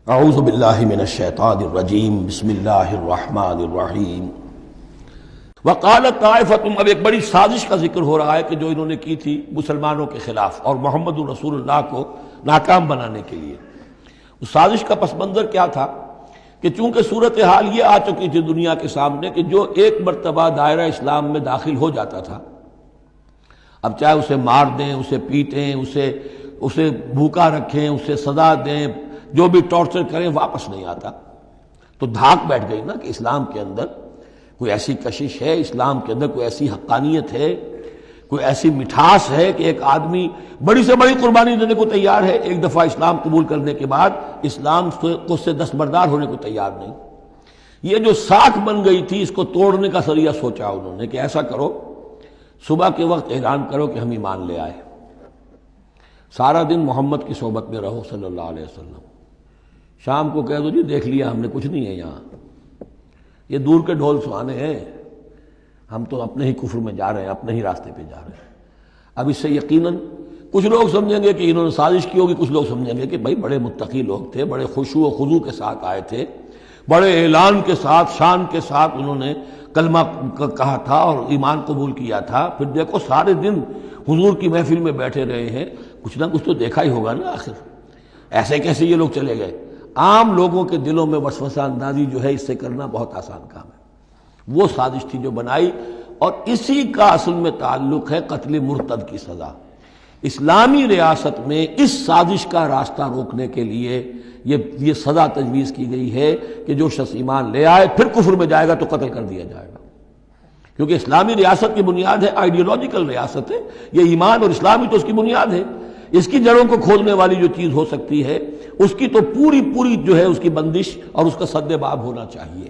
اعوذ باللہ من الشیطان الرجیم بسم اللہ الرحمن الرحیم وقالت طائفۃ، اب ایک بڑی سازش کا ذکر ہو رہا ہے کہ جو انہوں نے کی تھی مسلمانوں کے خلاف اور محمد رسول اللہ کو ناکام بنانے کے لیے۔ اس سازش کا پس منظر کیا تھا کہ چونکہ صورتحال یہ آ چکی تھی دنیا کے سامنے کہ جو ایک مرتبہ دائرہ اسلام میں داخل ہو جاتا تھا، اب چاہے اسے مار دیں، اسے پیٹیں، اسے بھوکا رکھیں، اسے سزا دیں، جو بھی ٹارچر کریں، واپس نہیں آتا۔ تو دھاک بیٹھ گئی نا کہ اسلام کے اندر کوئی ایسی کشش ہے، اسلام کے اندر کوئی ایسی حقانیت ہے، کوئی ایسی مٹھاس ہے کہ ایک آدمی بڑی سے بڑی قربانی دینے کو تیار ہے ایک دفعہ اسلام قبول کرنے کے بعد، اسلام کو سے دستبردار ہونے کو تیار نہیں۔ یہ جو ساکھ بن گئی تھی، اس کو توڑنے کا ذریعہ سوچا انہوں نے کہ ایسا کرو، صبح کے وقت اعلان کرو کہ ہم ایمان لے آئے، سارا دن محمد کی صحبت میں رہو صلی اللہ علیہ وسلم، شام کو کہہ دو جی دیکھ لیا ہم نے، کچھ نہیں ہے یہاں، یہ دور کے ڈھول سہانے ہیں، ہم تو اپنے ہی کفر میں جا رہے ہیں، اپنے ہی راستے پہ جا رہے ہیں۔ اب اس سے یقیناً کچھ لوگ سمجھیں گے کہ انہوں نے سازش کی ہوگی، کچھ لوگ سمجھیں گے کہ بھائی بڑے متقی لوگ تھے، بڑے خشوع و خضوع کے ساتھ آئے تھے، بڑے اعلان کے ساتھ، شان کے ساتھ انہوں نے کلمہ کہا تھا اور ایمان قبول کیا تھا، پھر دیکھو سارے دن حضور کی محفل میں بیٹھے رہے ہیں، کچھ نہ کچھ تو دیکھا ہی ہوگا نا آخر، ایسے کیسے یہ لوگ چلے گئے۔ عام لوگوں کے دلوں میں وسوسہ اندازی جو ہے اس سے کرنا بہت آسان کام ہے، وہ سازش تھی جو بنائی، اور اسی کا اصل میں تعلق ہے قتل مرتد کی سزا۔ اسلامی ریاست میں اس سازش کا راستہ روکنے کے لیے یہ سزا تجویز کی گئی ہے کہ جو شخص ایمان لے آئے پھر کفر میں جائے گا تو قتل کر دیا جائے گا، کیونکہ اسلامی ریاست کی بنیاد ہے، آئیڈیولوجیکل ریاست ہے یہ، ایمان اور اسلامی تو اس کی بنیاد ہے، اس کی جڑوں کو کھولنے والی جو چیز ہو سکتی ہے اس کی تو پوری جو ہے اس کی بندش اور اس کا سد باب ہونا چاہیے۔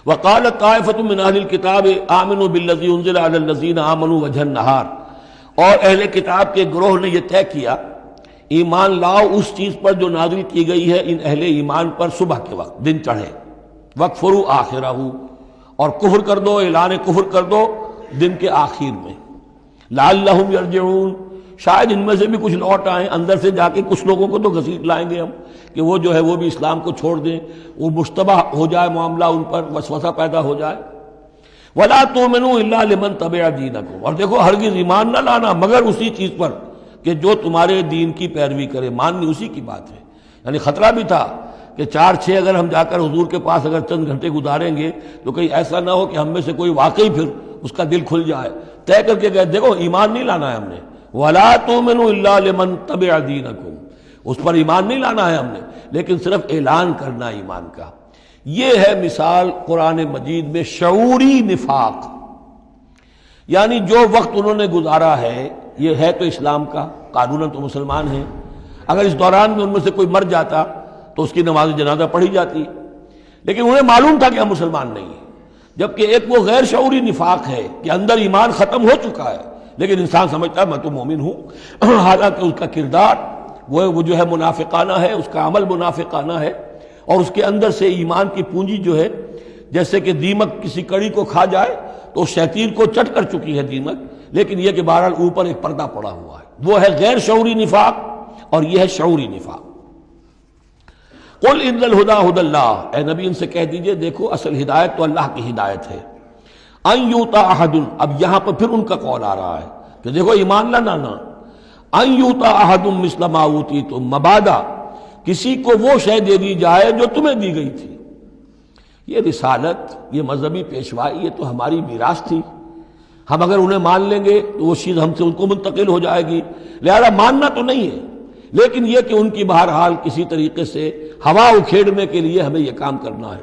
وقالت طائفۃ من اہل الکتاب آمنوا بالذی انزل علی الذین آمنوا وجہ النہار، اور اہل کتاب کے گروہ نے یہ طے کیا ایمان لاؤ اس چیز پر جو نازل کی گئی ہے ان اہل ایمان پر صبح کے وقت، دن چڑھے، وکفروا آخرہ، اور کفر کر دو، اعلان کفر کر دو دن کے آخر میں، لعلہم یرجعون، شاید ان میں سے بھی کچھ لوٹ آئیں، اندر سے جا کے کچھ لوگوں کو تو گھسیٹ لائیں گے ہم کہ وہ جو ہے وہ بھی اسلام کو چھوڑ دیں، وہ مشتبہ ہو جائے معاملہ، ان پر وسوسہ پیدا ہو جائے۔ وَلَا تُؤْمِنُوا إِلَّا لِمَنْ تَبِعَ دِينَكُمْ، اور دیکھو ہرگز ایمان نہ لانا مگر اسی چیز پر کہ جو تمہارے دین کی پیروی کرے، ماننی اسی کی بات ہے۔ یعنی خطرہ بھی تھا کہ 4-6 اگر ہم جا کر حضور کے پاس اگر چند گھنٹے گزاریں گے تو کہیں ایسا نہ ہو کہ ہم میں سے کوئی واقعی پھر اس کا دل کھل جائے، طے کر کے گئے دیکھو ایمان نہیں لانا ہے ہم نے، وَلَا تُؤْمِنُوا إِلَّا لِمَنْ تَبِعَ دِينَكُمْ، اس پر ایمان نہیں لانا ہے ہم نے، لیکن صرف اعلان کرنا ایمان کا۔ یہ ہے مثال قرآن مجید میں شعوری نفاق، یعنی جو وقت انہوں نے گزارا ہے یہ ہے تو اسلام کا، قانوناً تو مسلمان ہیں، اگر اس دوران میں ان میں سے کوئی مر جاتا تو اس کی نماز جنازہ پڑھی جاتی، لیکن انہیں معلوم تھا کہ ہم مسلمان نہیں ہیں، جبکہ ایک وہ غیر شعوری نفاق ہے کہ اندر ایمان ختم ہو چکا ہے لیکن انسان سمجھتا ہے میں تو مومن ہوں، حالانکہ اس کا کردار وہ جو ہے منافقانہ ہے، اس کا عمل منافقانہ ہے، اور اس کے اندر سے ایمان کی پونجی جو ہے جیسے کہ دیمک کسی کڑی کو کھا جائے تو شیطین کو چٹ کر چکی ہے دیمک، لیکن یہ کہ بہرحال اوپر ایک پردہ پڑا ہوا ہے، وہ ہے غیر شعوری نفاق اور یہ ہے شعوری نفاق۔ قل ان الہدی ھدی اللہ، اے نبی ان سے کہہ دیجئے دیکھو اصل ہدایت تو اللہ کی ہدایت ہے، ان یؤتی احد، اب یہاں پر پھر ان کا قول آ رہا ہے کہ دیکھو ایمان لانا، ان یؤتی احد مثل ما اوتیتم، مبادا کسی کو وہ شے دے دی جائے جو تمہیں دی گئی تھی۔ یہ رسالت، یہ مذہبی پیشوائی، یہ تو ہماری میراث تھی، ہم اگر انہیں مان لیں گے تو وہ چیز ہم سے ان کو منتقل ہو جائے گی، لہذا ماننا تو نہیں ہے، لیکن یہ کہ ان کی بہرحال کسی طریقے سے ہوا اکھیڑنے کے لیے ہمیں یہ کام کرنا ہے۔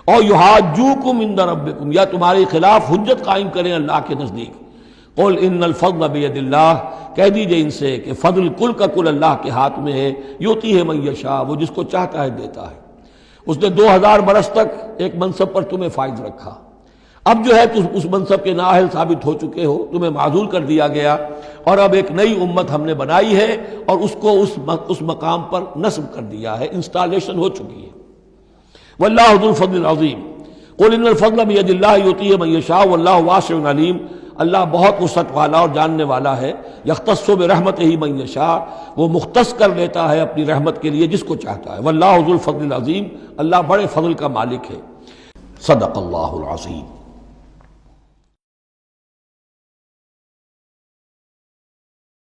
اور یحاجوکم عند ربکم، یا تمہارے خلاف حجت قائم کریں اللہ کے نزدیک۔ قل ان الفضل بید اللہ، کہہ دیجئے ان سے کہ فضل کل کا کل اللہ کے ہاتھ میں ہے، یؤتی ہے من یشاء، وہ جس کو چاہتا ہے دیتا ہے۔ اس نے 2000 برس تک ایک منصب پر تمہیں فائز رکھا، اب جو ہے تم اس منصب کے نااہل ثابت ہو چکے ہو، تمہیں معزول کر دیا گیا، اور اب ایک نئی امت ہم نے بنائی ہے اور اس کو اس مقام پر نصب کر دیا ہے، انسٹالیشن ہو چکی ہے۔ واللہ ذو الفضل العظیم، قل ان الفضل بید اللہ یؤتیہ من یشاء واللہ واسع علیم، اللہ بہت وسعت والا اور جاننے والا ہے، یختص برحمتہ من یشاء، وہ مختص کر لیتا ہے اپنی رحمت کے لیے جس کو چاہتا ہے، واللہ ذو الفضل العظیم، اللہ بڑے فضل کا مالک ہے۔ صدق اللہ العظیم۔